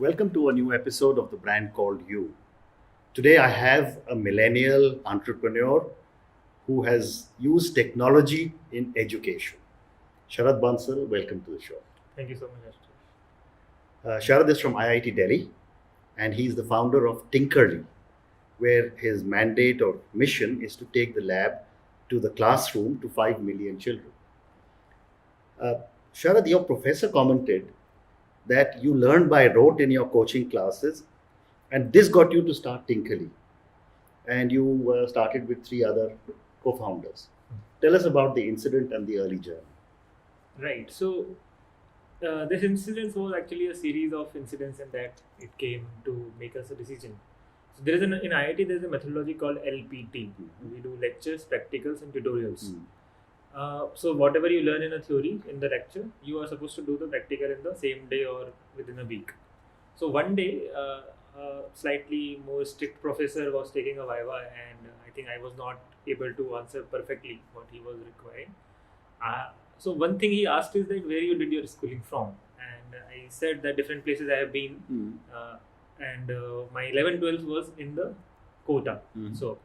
Welcome to a new episode of the brand called You. Today I have a millennial entrepreneur who has used technology in education. Sharad Bansal, welcome to the show. Thank you so much, Ashton. Sharad is from IIT Delhi and he's the founder of Tinkerly, where his mandate or mission is to take the lab to the classroom to 5 million children. Uh, Sharad, your professor commented that you learned by rote in your coaching classes, and this got you to start Tinkerly. And you started with three other co-founders. Tell us about the incident and the early journey. Right. So, this incident was actually a series of incidents, and that it came to make us a decision. So, there is in IIT there is a methodology called LPT. We do lectures, practicals, and tutorials. So, whatever you learn in a theory in the lecture, you are supposed to do the practical in the same day or within a week. So, one day, a slightly more strict professor was taking a viva, and I think I was not able to answer perfectly what he was requiring. So one thing he asked is that where you did your schooling from, and I said that different places I have been, and my 11th 12th was in the Kota. So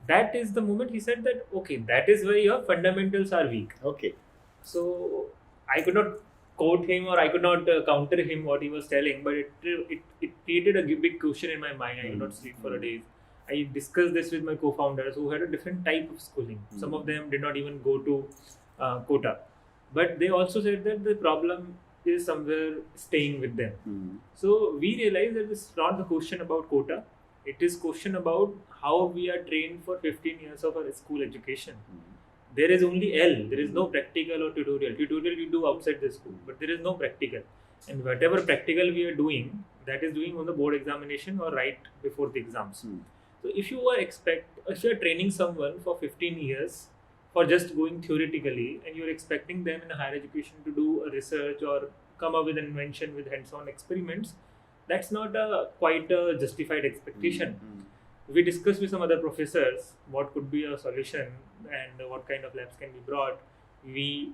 that is the moment he said that okay, that is where your fundamentals are weak. Okay. So I could not quote him or I could not counter him what he was telling, but it created a big question in my mind. I could not sleep for a day. I discussed this with my co-founders who had a different type of schooling. Some of them did not even go to Kota, but they also said that the problem is somewhere staying with them. So we realized that it's not the question about Kota. It is question about how we are trained for 15 years of our school education. There is only L. There is no practical or tutorial. Tutorial you do outside the school, but there is no practical. And whatever practical we are doing, that is doing on the board examination or right before the exams. So if you are training someone for 15 years for just going theoretically, and you're expecting them in a higher education to do a research or come up with an invention with hands-on experiments, that's not quite a justified expectation. We discussed with some other professors what could be a solution and what kind of labs can be brought. We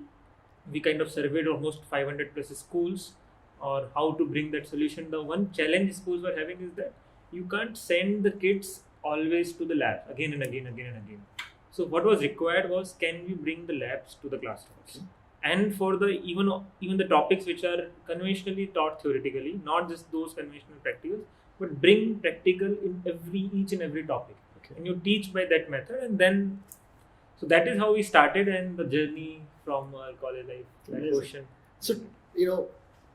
kind of surveyed almost 500 plus schools or how to bring that solution. The one challenge schools were having is that you can't send the kids always to the lab again and again. So what was required was, can we bring the labs to the classrooms? And for the even the topics which are conventionally taught theoretically, not just those conventional practicals, but bring practical in each and every topic. And you teach by that method, and then so that is how we started and the journey from college life. That question. So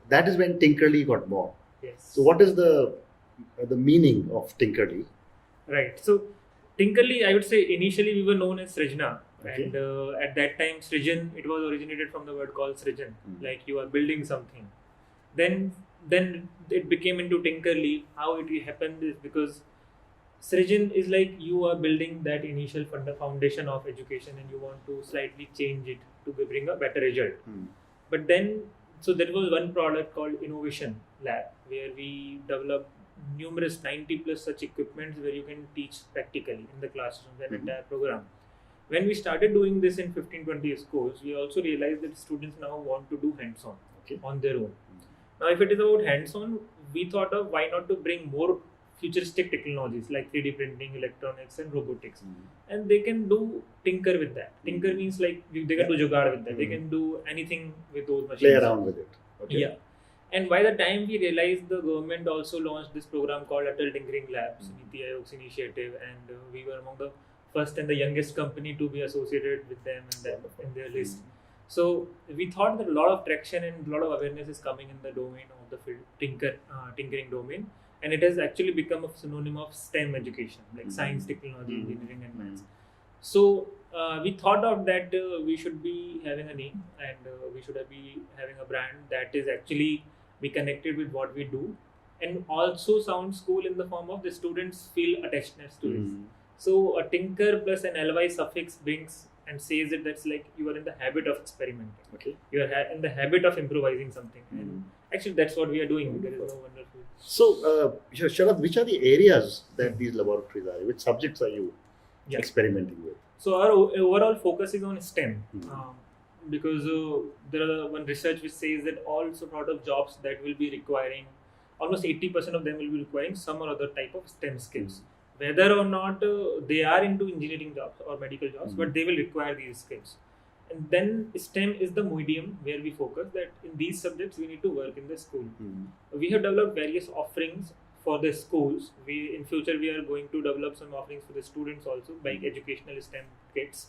that is when Tinkerly got born. Yes. So what is the meaning of Tinkerly? Right. So Tinkerly, I would say initially we were known as Srijna. Okay. And at that time, Srijan, it was originated from the word called Srijan, like you are building something. Then it became into Tinkerly. How it happened is because Srijan is like you are building that initial foundation of education and you want to slightly change it to bring a better result. But then, so there was one product called Innovation Lab where we developed numerous 90 plus such equipments where you can teach practically in the classroom, that entire program. When we started doing this in 15-20 schools, we also realized that students now want to do hands-on on their own. Now, if it is about hands-on, we thought of why not to bring more futuristic technologies like 3D printing, electronics, and robotics, and they can do tinker with that. Tinker means like they can do jugaad with that. They can do anything with those machines. Play around with it. Okay. Yeah. And by the time we realized, the government also launched this program called Atal Tinkering Labs, Niti Aayog's initiative, and we were among the first and the youngest company to be associated with them in their list. So we thought that a lot of traction and a lot of awareness is coming in the domain of the field tinkering domain, and it has actually become a synonym of STEM education, like science, technology, engineering, and maths. So we thought of that we should be having a name and we should be having a brand that is actually be connected with what we do, and also sounds cool in the form of the students feel attachedness to it. So a tinker plus an ly suffix brings and says that that's like you are in the habit of experimenting. Okay. You are in the habit of improvising something. And actually that's what we are doing. There is no wonderful. So, Sharad, which are the areas that these laboratories are? Which subjects are you experimenting with? So our overall focus is on STEM. Because there are one research which says that all sort of jobs that will be requiring almost 80% of them will be requiring some or other type of STEM skills. Whether or not they are into engineering jobs or medical jobs, but they will require these skills. And then STEM is the medium where we focus that in these subjects we need to work in the school. We have developed various offerings for the schools. In future we are going to develop some offerings for the students also, like educational STEM kits.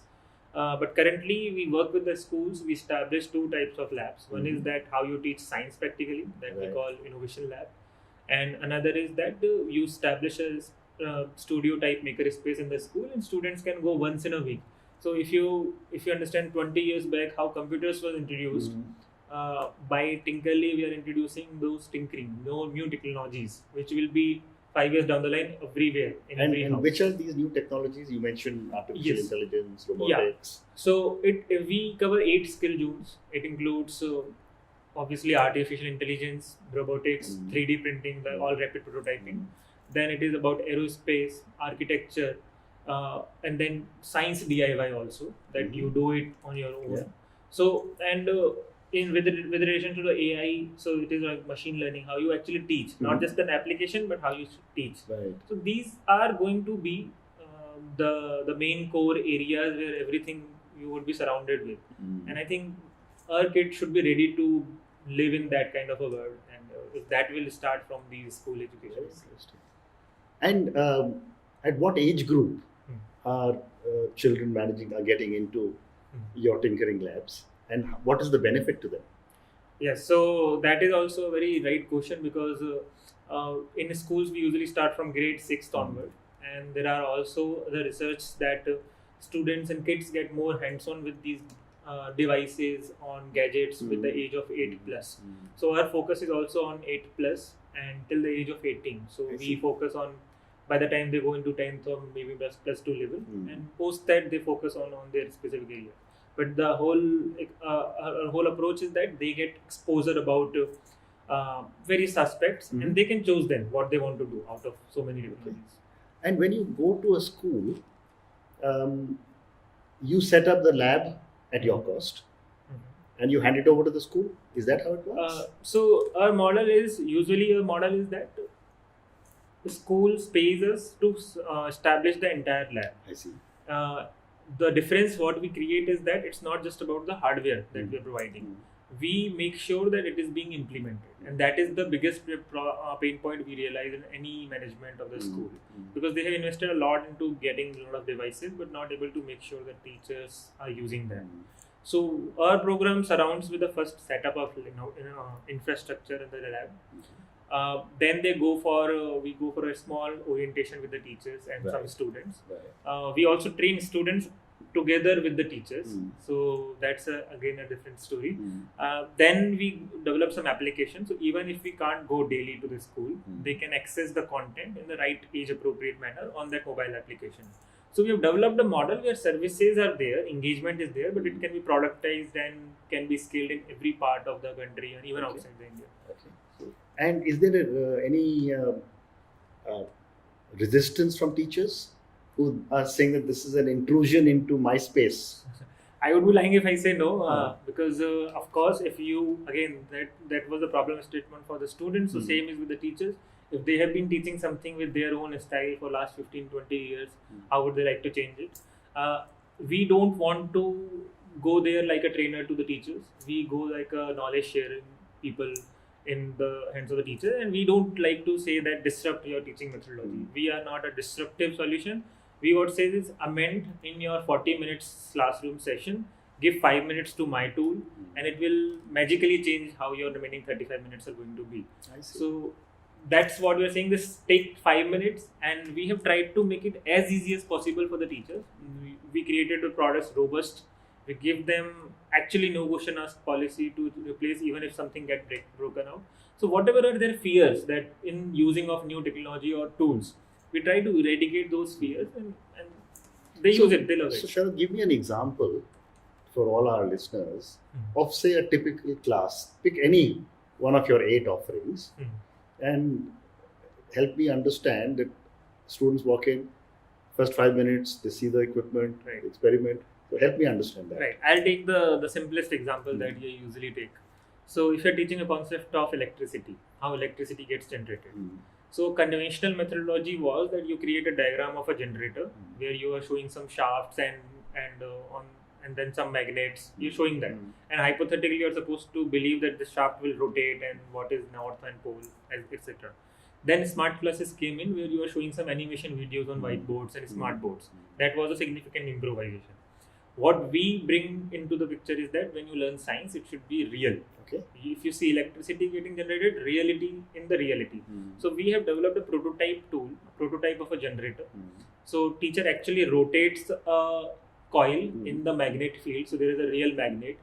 But currently we work with the schools. We establish two types of labs. One is that how you teach science practically, that we call innovation lab, and another is that you establish a studio type maker space in the school, and students can go once in a week. So if you understand 20 years back how computers was introduced, by Tinkerly we are introducing those tinkering, new technologies, which will be 5 years down the line everywhere in every house. And which are these new technologies? You mentioned artificial intelligence, robotics. So we cover 8 skill zones. It includes obviously artificial intelligence, robotics, 3D printing, all rapid prototyping. Then it is about aerospace, architecture, and then science DIY also, that you do it on your own. So, and with relation to the AI, so it is like machine learning, how you actually teach, not just an application, but how you teach. So these are going to be the main core areas where everything you would be surrounded with. And I think our kids should be ready to live in that kind of a world, and if that will start from these school education. And at what age group are children are getting into your tinkering labs, and what is the benefit to them? Yes, so that is also a very right question, because in schools we usually start from grade 6th onward, and there are also the research that students and kids get more hands-on with these devices on gadgets with the age of 8 plus. So our focus is also on 8 plus and till the age of 18. So we focus on, by the time they go into 10th or maybe plus 2 level, and post that they focus on their specific area. But the whole approach is that they get exposure about various aspects, and they can choose then what they want to do out of so many technologies. And when you go to a school, you set up the lab at your cost, and you hand it over to the school. Is that how it works? So our model is that the school pays us to establish the entire lab. I see. The difference what we create is that it's not just about the hardware that we are providing. We make sure that it is being implemented, and that is the biggest pain point we realize in any management of the school, because they have invested a lot into getting a lot of devices but not able to make sure that teachers are using them. So our program surrounds with the first setup of infrastructure in the lab. Then we go for a small orientation with the teachers and some students. We also train students together with the teachers, so that's again a different story. Then we develop some applications, so even if we can't go daily to the school, they can access the content in the right age appropriate manner on that mobile application. So we have developed a model where services are there, engagement is there, but it can be productized and can be scaled in every part of the country and even outside the India. And is there any resistance from teachers who are saying that this is an intrusion into my space? I would be lying if I say no, because of course, if you, again, that was the problem statement for the students, so same is with the teachers. If they have been teaching something with their own style for last 15-20 years, how would they like to change it? We don't want to go there like a trainer to the teachers. We go like a knowledge sharing people in the hands of the teacher, and we don't like to say that disrupt your teaching methodology. We are not a disruptive solution. We would say this: amend in your 40 minutes classroom session, give 5 minutes to my tool, and it will magically change how your remaining 35 minutes are going to be. So that's what we're saying. This take 5 minutes, and we have tried to make it as easy as possible for the teachers. We created the products robust. We give them actually no question asked policy to replace even if something gets broken out. So whatever are their fears that in using of new technology or tools, we try to eradicate those fears, and they use it, they love it. So Sharad, give me an example for all our listeners of, say, a typical class. Pick any one of your 8 offerings and help me understand that students walk in, first 5 minutes, they see the equipment, experiment. So help me understand that. Right. I'll take the simplest example that you usually take. So if you're teaching a concept of electricity, how electricity gets generated. Mm. So conventional methodology was that you create a diagram of a generator where you are showing some shafts and then some magnets. You're showing that, and hypothetically you're supposed to believe that the shaft will rotate and what is north and pole, etc. Then smart classes came in where you are showing some animation videos on whiteboards and smart boards. That was a significant improvisation. What we bring into the picture is that when you learn science, it should be real. Okay. If you see electricity getting generated, reality in the reality. So we have developed a prototype tool, prototype of a generator. So teacher actually rotates a coil in the magnet field. So there is a real magnet.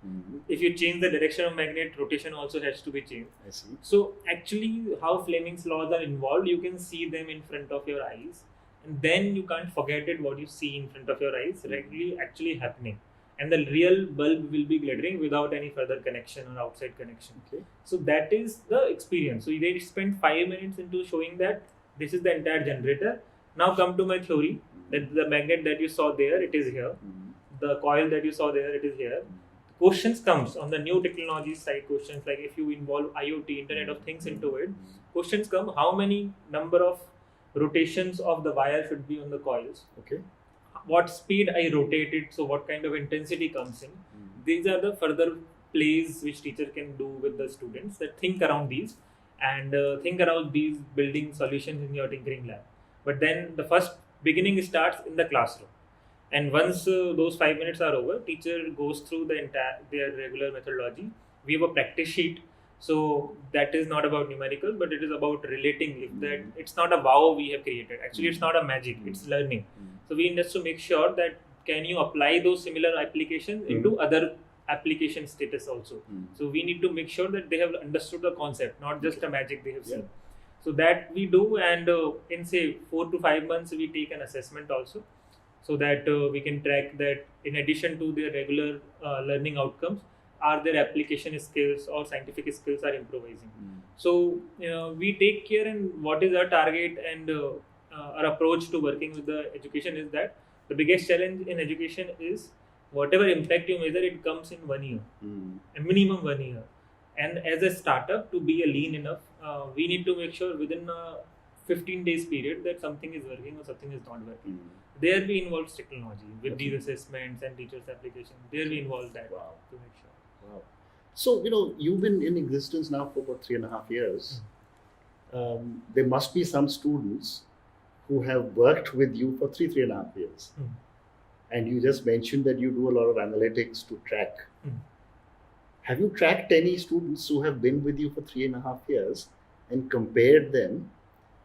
If you change the direction of magnet, rotation also has to be changed. I see. So actually how Fleming's laws are involved, you can see them in front of your eyes. And then you can't forget it, what you see in front of your eyes regularly actually happening. And the real bulb will be glittering without any further connection or outside connection. Okay. So that is the experience. So they spent 5 minutes into showing that this is the entire generator. Now come to my theory, that the magnet that you saw there, it is here. The coil that you saw there, it is here. Questions comes on the new technology side, questions like if you involve IoT, Internet of Things into it, questions come, how many number of rotations of the wire should be on the coils, Okay. what speed I rotate it, so what kind of intensity comes in. These are the further plays which teacher can do with the students, that think around these and think around these building solutions in your tinkering lab. But then the first beginning starts in the classroom, and once those 5 minutes are over, teacher goes through the entire their regular methodology. We have a practice sheet. So that is not about numerical, but it is about relating. If that it's not a wow we have created. Actually, it's not a magic. It's learning. So we need to make sure that can you apply those similar applications into other application status also. So we need to make sure that they have understood the concept, not just a magic they have seen. So that we do, and in say 4 to 5 months we take an assessment also, so that we can track that in addition to their regular learning outcomes, are their application skills or scientific skills are improvising. So we take care, and what is our target and our approach to working with the education is that the biggest challenge in education is whatever impact you measure, it comes in 1 year, a minimum 1 year. And as a startup, to be a lean enough, we need to make sure within a 15 days period that something is working or something is not working. There we involve technology with these assessments and teachers' application. There we involve that to make sure. Wow. So, you've been in existence now for about 3.5 years. There must be some students who have worked with you for 3.5 years. And you just mentioned that you do a lot of analytics to track. Have you tracked any students who have been with you for 3.5 years and compared them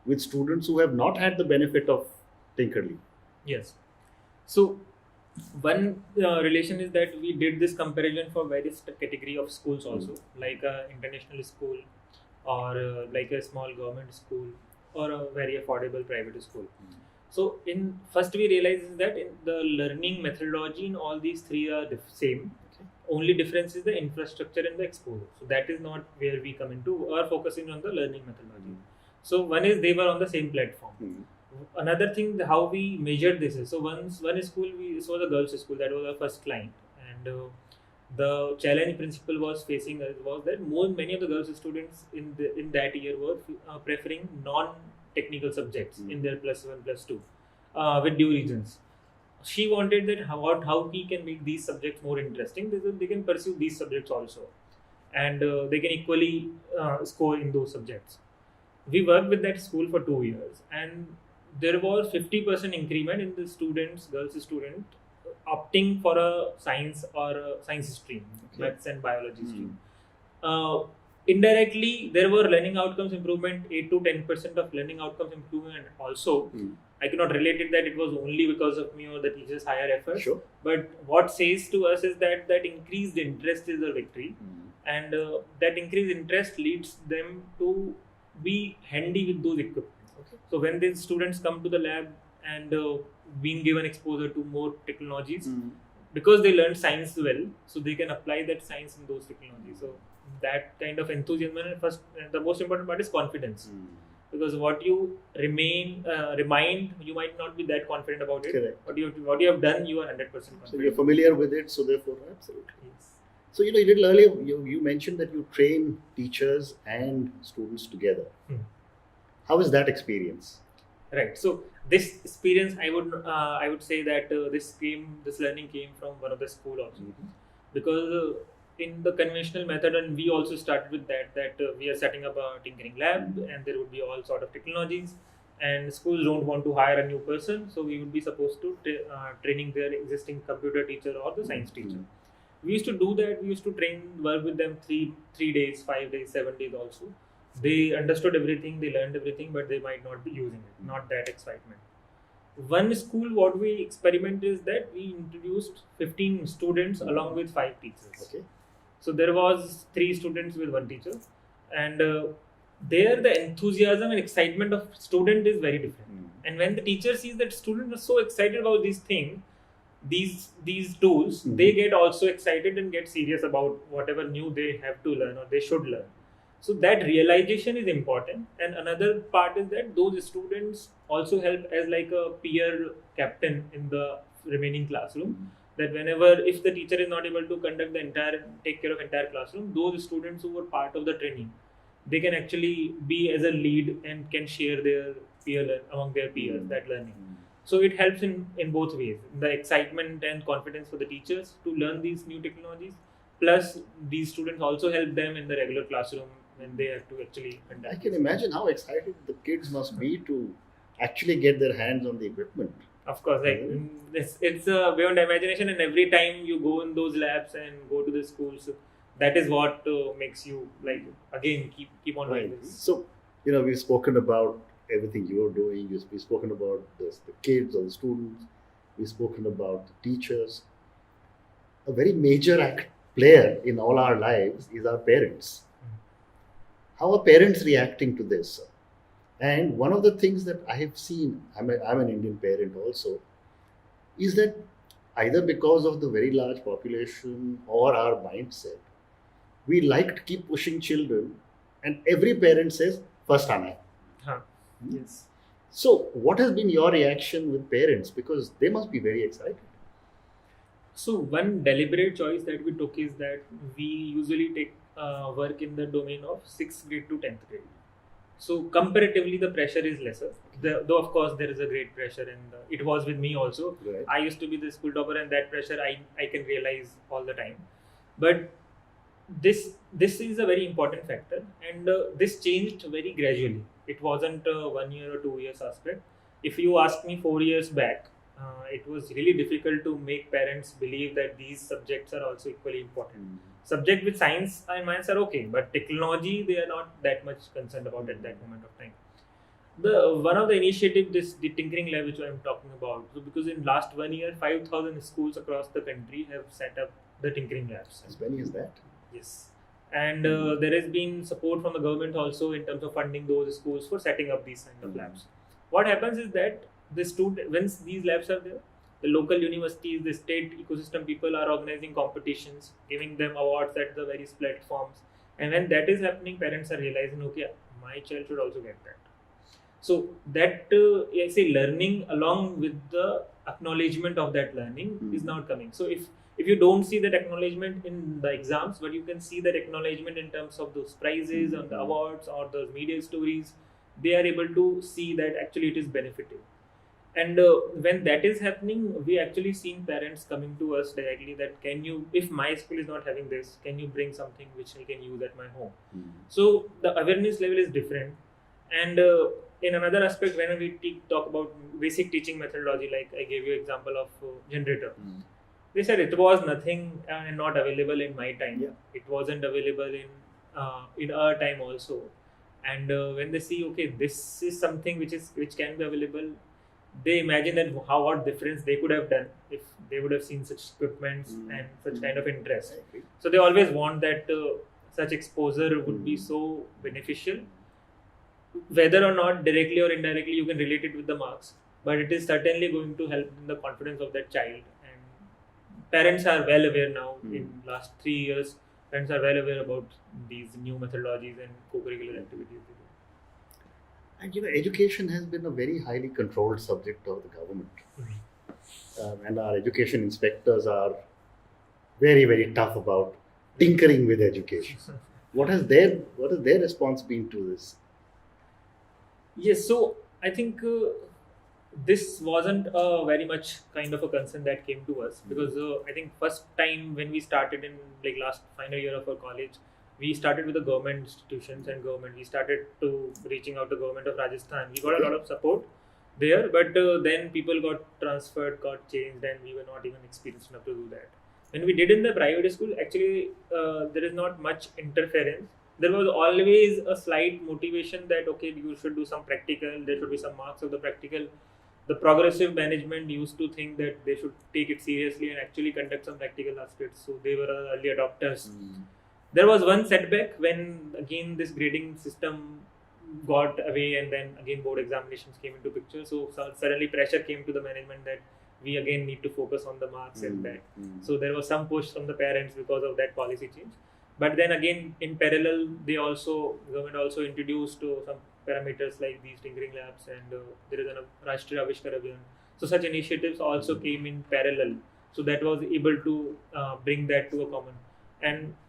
with students who have not had the benefit of Tinkerly? Yes. So one relation is that we did this comparison for various category of schools also, like a international school or like a small government school or a very affordable private school. So in first we realize is that in the learning methodology in all these three are same. Only difference is the infrastructure and the exposure. So that is not where we come into. Our focusing on the learning methodology. So one is they were on the same platform. Another thing, how we measured this is, so one school, this was a girls' school, that was our first client, and the challenge principal was facing us was that many of the girls' students in that year were preferring non-technical subjects in their +1, +2 with due reasons. She wanted that how we can make these subjects more interesting. They can pursue these subjects also, and they can equally score in those subjects. We worked with that school for 2 years, and there was 50% increment in the girls' student opting for a science or a science stream, maths and biology stream. Indirectly, there were learning outcomes improvement, 8 to 10% of learning outcomes improvement also. I cannot relate it that it was only because of me or the teachers' higher efforts. Sure. But what says to us is that increased interest is a victory, and that increased interest leads them to be handy with those equipment. So when these students come to the lab and being given exposure to more technologies, because they learned science well, so they can apply that science in those technologies. So that kind of enthusiasm, and first, the most important part is confidence. Because what you remind, you might not be that confident about it. Correct. What you have done, you are 100% confident. So you're familiar with it, so therefore, absolutely. Yes. So, you little earlier, you mentioned that you train teachers and students together. Hmm. How is that experience? Right. So this experience, I would say that this learning came from one of the school also, because in the conventional method, and we also started with that we are setting up a tinkering lab, and there would be all sort of technologies, and schools don't want to hire a new person, so we would be supposed to training their existing computer teacher or the science teacher. We used to do that. We used to work with them three days, 5 days, 7 days also. They understood everything, they learned everything, but they might not be using it. Not that excitement. One school, what we experiment is that we introduced 15 students along with 5 teachers. Okay. So there was 3 students with 1 teacher, and there the enthusiasm and excitement of student is very different. And when the teacher sees that students are so excited about this thing, these tools, they get also excited and get serious about whatever new they have to learn or they should learn. So that realization is important. And another part is that those students also help as like a peer captain in the remaining classroom. That whenever, if the teacher is not able to take care of entire classroom, those students who were part of the training, they can actually be as a lead and can share their among their peers that learning. So it helps in both ways, the excitement and confidence for the teachers to learn these new technologies, plus these students also help them in the regular classroom when they have to actually conduct. I can imagine how excited the kids must be to actually get their hands on the equipment. Of course, like it's beyond imagination, and every time you go in those labs and go to the schools, that is what makes you like again keep on doing this. So, we've spoken about everything you're doing. We've spoken about the kids or the students. We've spoken about the teachers. A very major player in all our lives is our parents. How are parents reacting to this? And one of the things that I have seen, I'm an Indian parent also, is that either because of the very large population or our mindset, we like to keep pushing children, and every parent says, first Anna. Yes. So, what has been your reaction with parents? Because they must be very excited. So, one deliberate choice that we took is that we usually take work in the domain of 6th grade to 10th grade. So, comparatively, the pressure is lesser. Though, of course, there is a great pressure, and it was with me also. Right. I used to be the school topper, and that pressure I can realize all the time. But this is a very important factor, and this changed very gradually. It wasn't 1 year or 2 years aspect. If you ask me 4 years back, it was really difficult to make parents believe that these subjects are also equally important. Subject with science and maths are okay, but technology they are not that much concerned about at that moment of time. One of the initiatives, the tinkering lab which I am talking about, so because in last 1 year 5,000 schools across the country have set up the tinkering labs. As many as that? Yes. And there has been support from the government also in terms of funding those schools for setting up these kind of labs. What happens is that once these labs are there, the local universities, the state ecosystem people are organizing competitions, giving them awards at the various platforms. And when that is happening, parents are realizing, okay, my child should also get that. So that I say learning along with the acknowledgement of that learning is now coming. So if you don't see that acknowledgement in the exams, but you can see that acknowledgement in terms of those prizes or the awards or those media stories, they are able to see that actually it is benefiting. And when that is happening, we actually seen parents coming to us directly that if my school is not having this, can you bring something which I can use at my home? So the awareness level is different. And in another aspect, when we talk about basic teaching methodology, like I gave you example of generator. They said it was nothing and not available in my time. Yeah. It wasn't available in our time also. And when they see, okay, this is something which can be available, they imagine that what difference they could have done if they would have seen such equipments and such kind of interest. So they always want that such exposure would be so beneficial. Whether or not directly or indirectly you can relate it with the marks, but it is certainly going to help in the confidence of that child. And parents are well aware now. In last 3 years, parents are well aware about these new methodologies and co-curricular activities. And education has been a very highly controlled subject of the government. And our education inspectors are very, very tough about tinkering with education. What has their response been to this? Yes, so I think this wasn't very much kind of a concern that came to us, because I think first time when we started in like last final year of our college, we started with the government institutions and government. We started to reaching out to government of Rajasthan. We got a lot of support there, but then people got transferred, got changed, and we were not even experienced enough to do that. When we did in the private school, actually there is not much interference. There was always a slight motivation that okay, you should do some practical, there should be some marks of the practical. The progressive management used to think that they should take it seriously and actually conduct some practical aspects, so they were early adopters. There was one setback when again this grading system got away, and then again board examinations came into picture, so suddenly pressure came to the management that we again need to focus on the marks and that. So there was some push from the parents because of that policy change. But then again, in parallel, government also introduced some parameters like these tinkering labs, and there is a Rashtriya Avishkar Abhiyan. So such initiatives also came in parallel. So that was able to bring that to a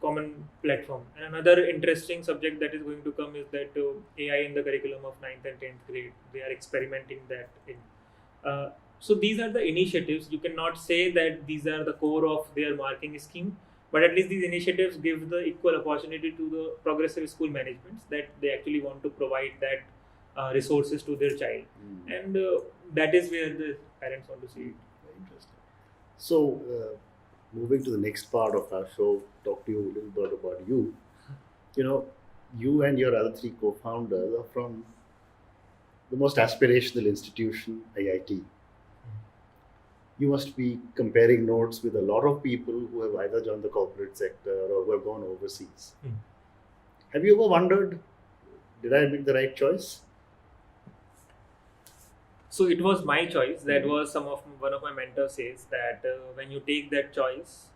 common platform. And another interesting subject that is going to come is that AI in the curriculum of 9th and 10th grade. They are experimenting that in. So these are the initiatives. You cannot say that these are the core of their marking scheme, but at least these initiatives give the equal opportunity to the progressive school managements that they actually want to provide that resources to their child, and that is where the parents want to see it. Very interesting. So, moving to the next part of our show, talk to you a little bit about you. You know, you and your other three co-founders are from the most aspirational institution, IIT. You must be comparing notes with a lot of people who have either joined the corporate sector or who have gone overseas. Have you ever wondered, did I make the right choice? So it was my choice. That was one of my mentors says that when you take that choice,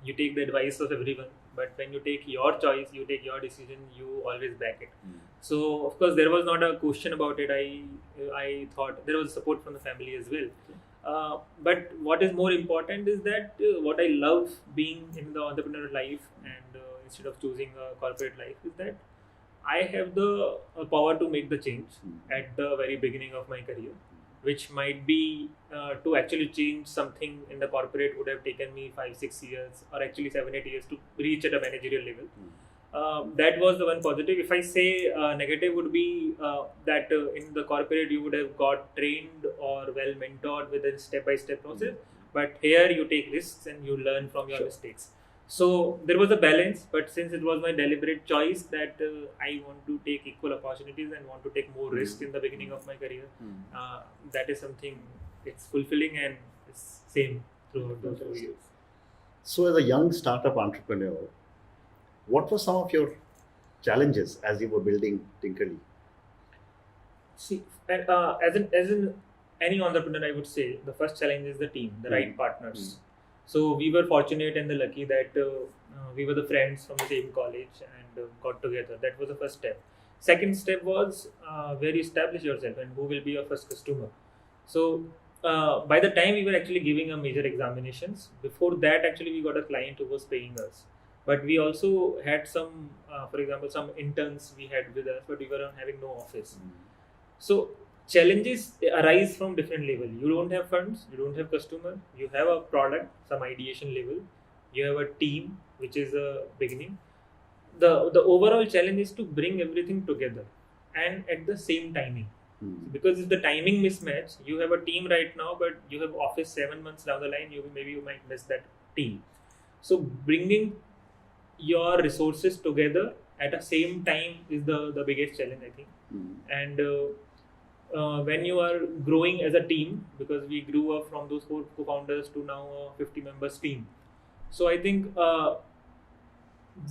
you take the advice of everyone. But when you take your choice, you take your decision, you always back it. So of course there was not a question about it. I thought there was support from the family as well. But what is more important is that what I love being in the entrepreneurial life, and instead of choosing a corporate life, is that I have the power to make the change at the very beginning of my career, which might be to actually change something in the corporate would have taken me 5-6 years, or actually 7-8 years to reach at a managerial level. That was the one positive. If I say negative would be that in the corporate you would have got trained or well mentored with a step-by-step process, but here you take risks and you learn from your mistakes. So there was a balance, but since it was my deliberate choice that I want to take equal opportunities and want to take more risks in the beginning of my career, that is something it's fulfilling and it's same throughout those 2 years. So, as a young startup entrepreneur, what were some of your challenges as you were building Tinkerly? See, as in any entrepreneur, I would say the first challenge is the team, the right partners. So we were fortunate and the lucky that we were the friends from the same college and got together. That was the first step. Second step was where you establish yourself and who will be your first customer. So by the time we were actually giving a major examinations, before that actually we got a client who was paying us. But we also had some, for example, some interns we had with us, but we were having no office. So challenges arise from different level. You don't have funds, you don't have customer, you have a product, some ideation level, you have a team, which is a beginning. The overall challenge is to bring everything together and at the same timing. Because if the timing mismatch, you have a team right now, but you have office 7 months down the line, maybe you might miss that team. So bringing your resources together at the same time is the biggest challenge, I think. And when you are growing as a team, because we grew up from those 4 co-founders to now a 50 members team. So I think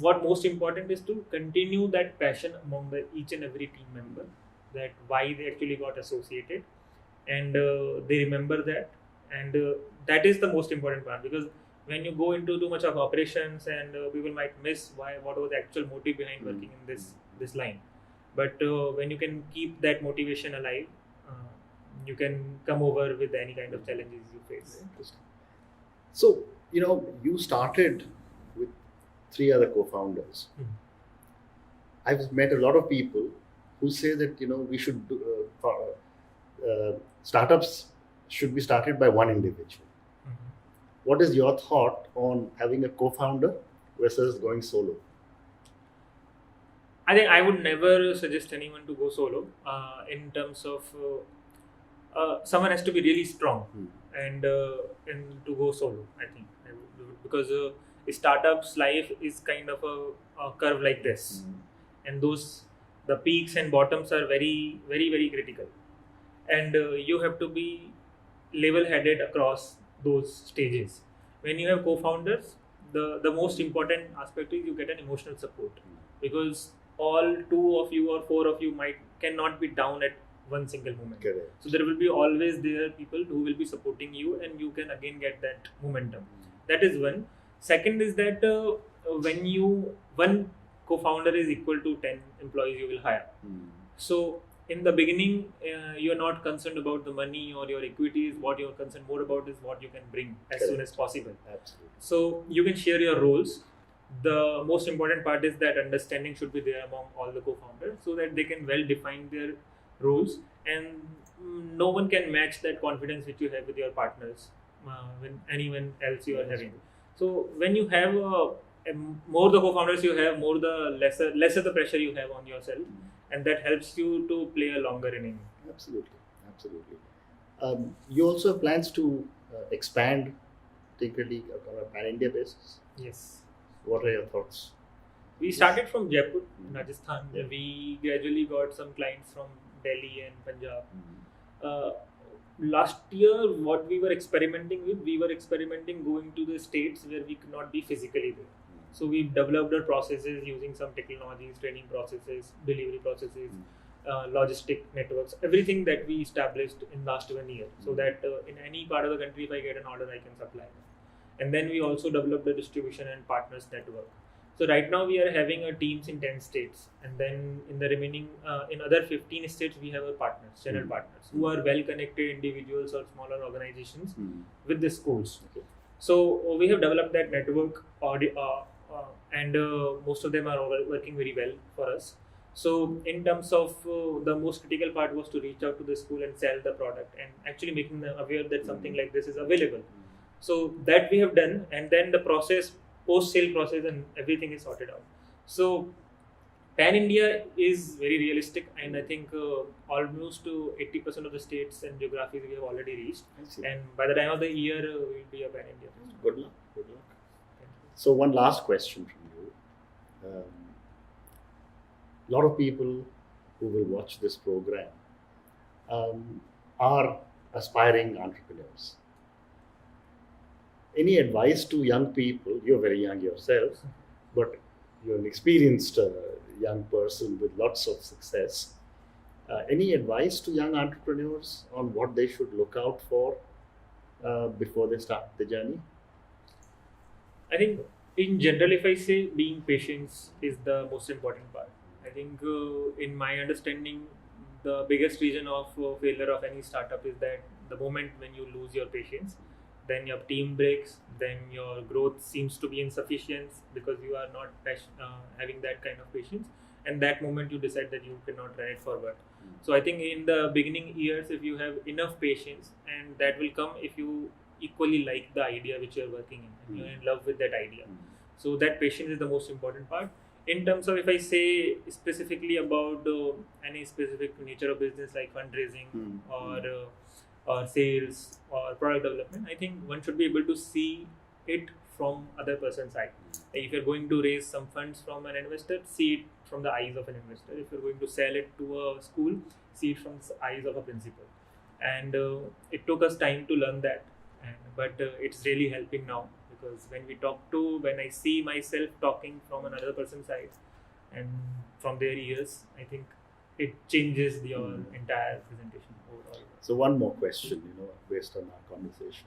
what most important is to continue that passion among each and every team member, that why they actually got associated, and they remember that, and that is the most important part, because when you go into too much of operations and people might miss what was the actual motive behind working in this line. But when you can keep that motivation alive, you can come over with any kind of challenges you face. Interesting. So, you started with 3 other co-founders. I've met a lot of people who say that we should startups should be started by one individual. What is your thought on having a co-founder versus going solo? I think I would never suggest anyone to go solo. In terms of someone has to be really strong and to go solo. I think because a startup's life is kind of a curve like this, and the peaks and bottoms are very very very critical, and you have to be level-headed across those stages. When you have co-founders, the most important aspect is you get an emotional support, because all 2 of you or 4 of you cannot be down at one single moment. Correct. So there will be always there people who will be supporting you, and you can again get that momentum. That is one. Second is that when one co-founder is equal to 10 employees you will hire. So in the beginning, you're not concerned about the money or your equities. What you're concerned more about is what you can bring as Correct. soon as possible. Absolutely. So you can share your roles. The most important part is that understanding should be there among all the co-founders, so that they can well define their roles, and no one can match that confidence which you have with your partners when anyone else you are having. So when you have more the co-founders you have, more the lesser the pressure you have on yourself, and that helps you to play a longer inning. Absolutely. You also have plans to expand Tinkerly on a pan-India basis. Yes. What are your thoughts? We started from Jaipur, Rajasthan. Yeah. We gradually got some clients from Delhi and Punjab. Last year, what we were experimenting going to the states where we could not be physically there. So we developed our processes using some technologies, training processes, delivery processes, logistic networks, everything that we established in last 1 year, so that in any part of the country, if I get an order, I can supply. And then we also developed the distribution and partners network. So right now we are having our teams in 10 states, and then in the remaining, in other 15 states, we have our partners, channel partners, who are well-connected individuals or smaller organizations with the schools. Okay. So we have developed that network, and most of them are working very well for us. So in terms of the most critical part was to reach out to the school and sell the product, and actually making them aware that something like this is available. So that we have done, and then the process, post-sale process, and everything is sorted out. So pan-India is very realistic, and I think almost to 80% of the states and geographies we have already reached. And by the time of the year, we will be a pan-India. Good luck. So one last question from you. A lot of people who will watch this program are aspiring entrepreneurs. Any advice to young people? You're very young yourself, but you're an experienced young person with lots of success. Any advice to young entrepreneurs on what they should look out for before they start the journey? I think in general, if I say, being patient is the most important part. I think in my understanding, the biggest reason of failure of any startup is that the moment when you lose your patience, then your team breaks, then your growth seems to be insufficient because you are not having that kind of patience, and that moment you decide that you cannot run it forward. So I think in the beginning years, if you have enough patience, and that will come if you equally like the idea which you are working in, and you're in love with that idea. So that patience is the most important part. In terms of, if I say specifically about any specific nature of business like fundraising or sales or product development, I think one should be able to see it from other person's side. Like if you're going to raise some funds from an investor, see it from the eyes of an investor. If you're going to sell it to a school, see it from the eyes of a principal. And it took us time to learn that, but it's really helping now, because when I see myself talking from another person's side and from their ears, I think it changes your entire presentation overall. So one more question, based on our conversation.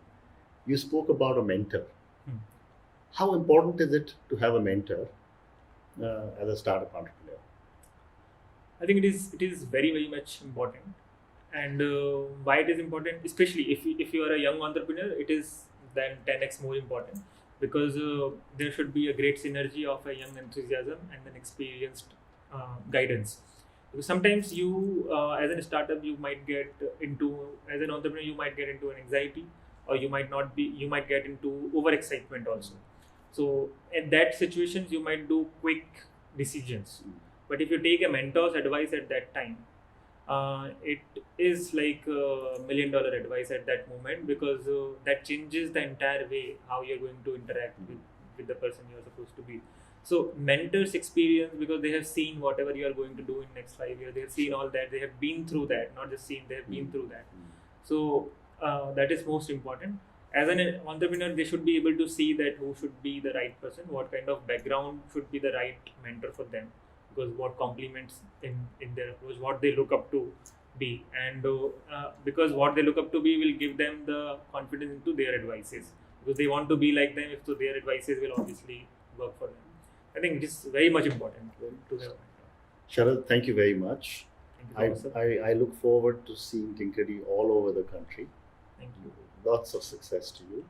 You spoke about a mentor. How important is it to have a mentor as a startup entrepreneur? I think it is very, very much important. And why it is important, especially if you are a young entrepreneur, it is then 10x more important. because there should be a great synergy of a young enthusiasm and an experienced guidance. Because sometimes you, as a startup, you might get into, as an entrepreneur, you might get into an anxiety, or you might not be, you might get into overexcitement also. So in that situations, you might do quick decisions. But if you take a mentor's advice at that time, it is like $1 million advice at that moment, because that changes the entire way how you're going to interact with the person you're supposed to be. So mentors experience, because they have seen whatever you are going to do in next 5 years. They have seen all that. They have been through that. Not just seen. They have been through that. So that is most important. As an entrepreneur, they should be able to see that who should be the right person, what kind of background should be the right mentor for them, because what complements in their approach, what they look up to be, and because what they look up to be will give them the confidence into their advices, because they want to be like them. If so, their advices will obviously work for them. I think it is very much important to have a mentor. Sharad, thank you very much. Thank you so much, sir. I look forward to seeing Tinkerlys all over the country. Thank you. Lots of success to you.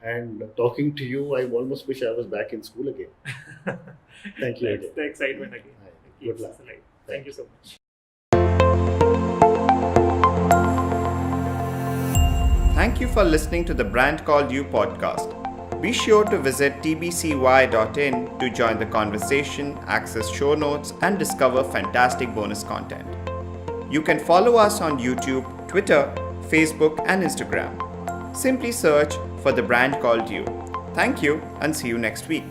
And talking to you, I almost wish I was back in school again. Thank you That's again. the excitement again. Right. It keeps Good luck. us alive. Thank you so much. Thank you for listening to the Brand Called You podcast. Be sure to visit tbcy.in to join the conversation, access show notes, and discover fantastic bonus content. You can follow us on YouTube, Twitter, Facebook, and Instagram. Simply search for the Brand Called You. Thank you and see you next week.